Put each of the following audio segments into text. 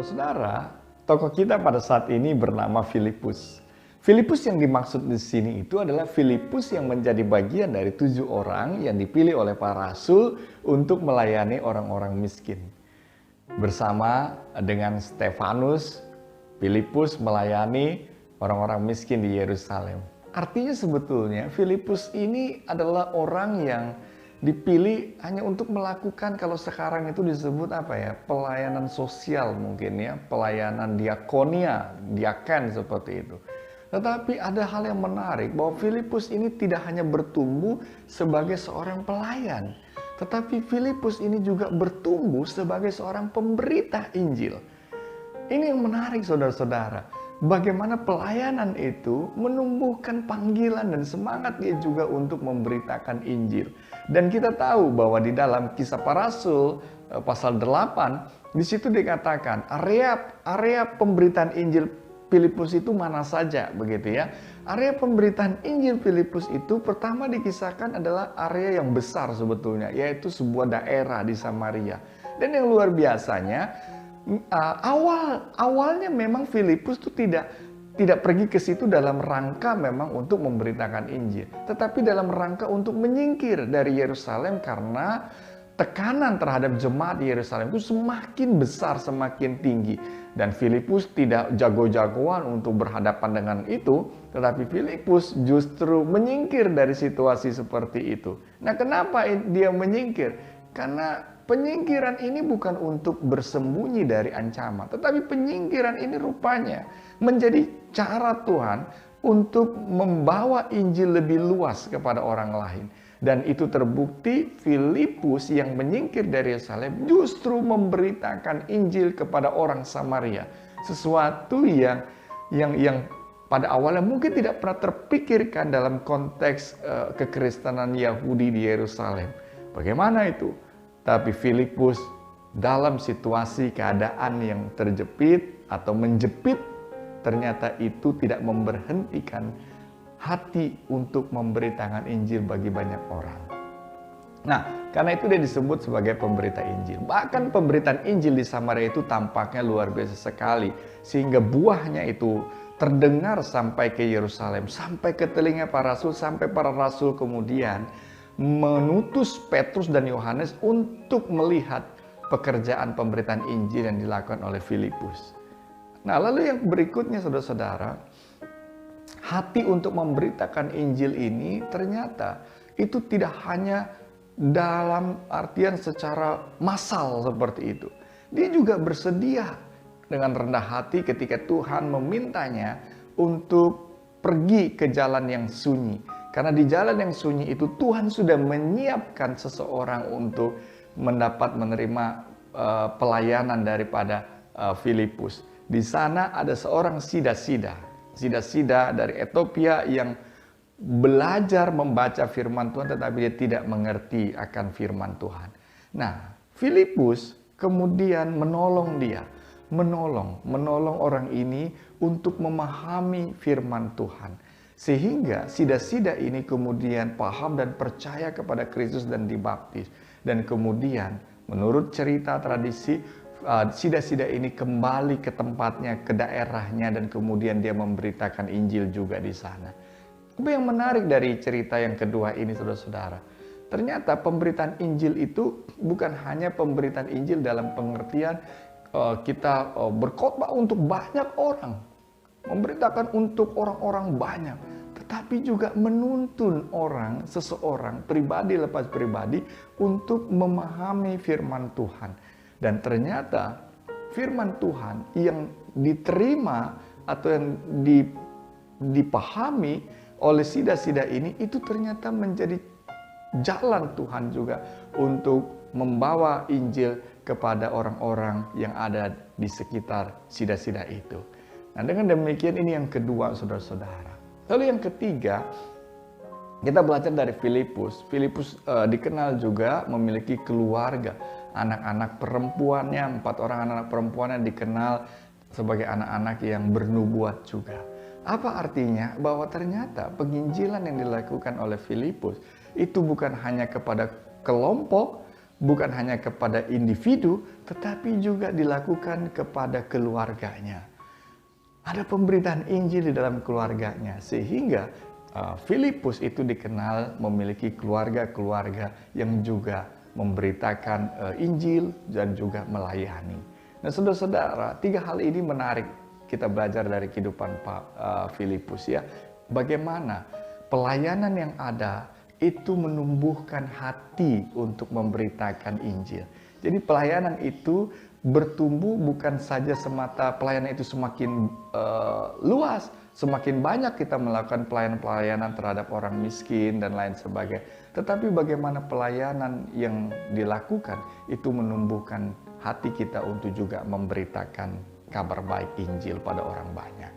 Saudara, tokoh kita pada saat ini bernama Filipus. Filipus yang dimaksud di sini itu adalah Filipus yang menjadi bagian dari 7 orang yang dipilih oleh para rasul untuk melayani orang-orang miskin. Bersama dengan Stefanus, Filipus melayani orang-orang miskin di Yerusalem. Artinya sebetulnya Filipus ini adalah orang yang dipilih hanya untuk melakukan, kalau sekarang itu disebut apa ya, pelayanan sosial mungkin ya, pelayanan diakonia, diaken seperti itu. Tetapi ada hal yang menarik bahwa Filipus ini tidak hanya bertumbuh sebagai seorang pelayan, tetapi Filipus ini juga bertumbuh sebagai seorang pemberita Injil. Ini yang menarik saudara-saudara. Bagaimana pelayanan itu menumbuhkan panggilan dan semangat dia juga untuk memberitakan Injil. Dan kita tahu bahwa di dalam Kisah Para Rasul pasal 8 di situ dikatakan area pemberitaan Injil Filipus itu mana saja begitu ya. Area pemberitaan Injil Filipus itu pertama dikisahkan adalah area yang besar sebetulnya, yaitu sebuah daerah di Samaria. Dan yang luar biasanya awalnya memang Filipus itu tidak pergi ke situ dalam rangka memang untuk memberitakan Injil, tetapi dalam rangka untuk menyingkir dari Yerusalem karena tekanan terhadap jemaat di Yerusalem itu semakin besar, semakin tinggi. Dan Filipus tidak jago-jagoan untuk berhadapan dengan itu, tetapi Filipus justru menyingkir dari situasi seperti itu. Nah, kenapa dia menyingkir? Karena penyingkiran ini bukan untuk bersembunyi dari ancaman, tetapi penyingkiran ini rupanya menjadi cara Tuhan untuk membawa Injil lebih luas kepada orang lain. Dan itu terbukti Filipus yang menyingkir dari Yerusalem justru memberitakan Injil kepada orang Samaria. Sesuatu yang pada awalnya mungkin tidak pernah terpikirkan dalam konteks kekristenan Yahudi di Yerusalem. Bagaimana itu? Tapi Filipus dalam situasi keadaan yang terjepit atau menjepit, ternyata itu tidak memberhentikan hati untuk memberitakan Injil bagi banyak orang. Nah, karena itu dia disebut sebagai pemberita Injil. Bahkan pemberitaan Injil di Samaria itu tampaknya luar biasa sekali, sehingga buahnya itu terdengar sampai ke Yerusalem, sampai ke telinga para rasul, sampai para rasul kemudian menutus Petrus dan Yohanes untuk melihat pekerjaan pemberitaan Injil yang dilakukan oleh Filipus. Nah, lalu yang berikutnya saudara-saudara, hati untuk memberitakan Injil ini ternyata itu tidak hanya dalam artian secara massal seperti itu. Dia juga bersedia dengan rendah hati ketika Tuhan memintanya untuk pergi ke jalan yang sunyi. Karena di jalan yang sunyi itu Tuhan sudah menyiapkan seseorang untuk menerima pelayanan daripada Filipus. Di sana ada seorang Sida dari Ethiopia yang belajar membaca firman Tuhan tetapi dia tidak mengerti akan firman Tuhan. Nah, Filipus kemudian menolong orang ini untuk memahami firman Tuhan. Sehingga sida-sida ini kemudian paham dan percaya kepada Kristus dan dibaptis. Dan kemudian menurut cerita tradisi, sida-sida ini kembali ke tempatnya, ke daerahnya, dan kemudian dia memberitakan Injil juga di sana. Tapi yang menarik dari cerita yang kedua ini saudara-saudara, ternyata pemberitaan Injil itu bukan hanya pemberitaan Injil dalam pengertian kita berkhotbah untuk banyak orang, memberitakan untuk orang-orang banyak, tetapi juga menuntun seseorang pribadi lepas pribadi untuk memahami firman Tuhan. Dan ternyata firman Tuhan yang diterima atau yang dipahami oleh sida-sida ini itu ternyata menjadi jalan Tuhan juga untuk membawa Injil kepada orang-orang yang ada di sekitar sida-sida itu. Nah, dengan demikian ini yang kedua saudara-saudara. Lalu yang ketiga, kita belajar dari Filipus. Filipus dikenal juga memiliki keluarga. Anak-anak perempuannya, 4 orang anak perempuannya dikenal sebagai anak-anak yang bernubuat juga. Apa artinya? Bahwa ternyata penginjilan yang dilakukan oleh Filipus itu bukan hanya kepada kelompok, bukan hanya kepada individu, tetapi juga dilakukan kepada keluarganya. Ada pemberitaan Injil di dalam keluarganya, sehingga Filipus itu dikenal memiliki keluarga-keluarga yang juga memberitakan Injil dan juga melayani. Nah, saudara-saudara, 3 hal ini menarik kita belajar dari kehidupan Pak Filipus ya. Bagaimana pelayanan yang ada itu menumbuhkan hati untuk memberitakan Injil. Jadi pelayanan itu bertumbuh bukan saja semata pelayanan itu semakin luas, semakin banyak kita melakukan pelayanan-pelayanan terhadap orang miskin dan lain sebagainya. Tetapi bagaimana pelayanan yang dilakukan itu menumbuhkan hati kita untuk juga memberitakan kabar baik Injil pada orang banyak.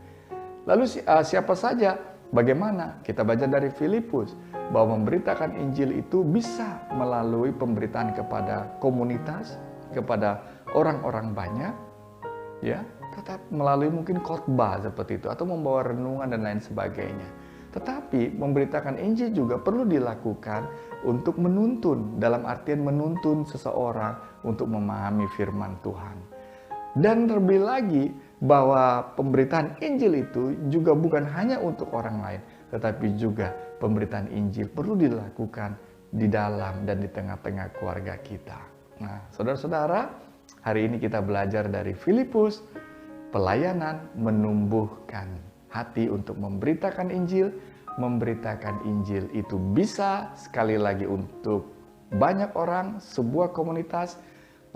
Lalu siapa saja? Bagaimana? Kita baca dari Filipus bahwa memberitakan Injil itu bisa melalui pemberitaan kepada komunitas, kepada orang-orang banyak, ya, tetap melalui mungkin khotbah seperti itu atau membawa renungan dan lain sebagainya. Tetapi memberitakan Injil juga perlu dilakukan untuk menuntun, dalam artian menuntun seseorang untuk memahami firman Tuhan. Dan terlebih lagi bahwa pemberitaan Injil itu juga bukan hanya untuk orang lain, tetapi juga pemberitaan Injil perlu dilakukan di dalam dan di tengah-tengah keluarga kita. Nah, saudara-saudara, hari ini kita belajar dari Filipus, pelayanan menumbuhkan hati untuk memberitakan Injil. Memberitakan Injil itu bisa sekali lagi untuk banyak orang, sebuah komunitas.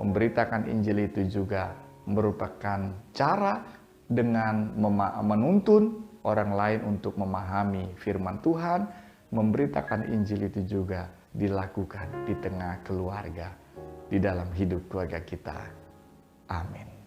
Memberitakan Injil itu juga merupakan cara dengan menuntun orang lain untuk memahami firman Tuhan. Memberitakan Injil itu juga dilakukan di tengah keluarga, di dalam hidup keluarga kita. Amin.